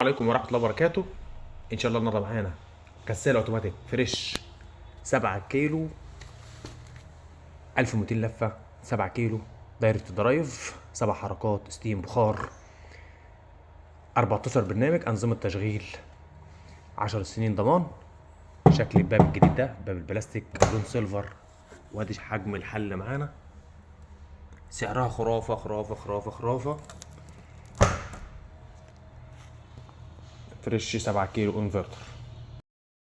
عليكم ورحمة الله وبركاته. إن شاء الله النهارده معانا غسالة أوتوماتيك فريش 7 كيلو 1200 لفة، 7 كيلو دايركت درايف، 7 حركات ستيم بخار، 14 برنامج أنظمة تشغيل، 10 سنين ضمان. شكل الباب الجديد ده باب البلاستيك لون سيلفر، وادي حجم الحل معانا. سعرها خرافة خرافة خرافة خرافة. فريش 7 كيلو انفرتر.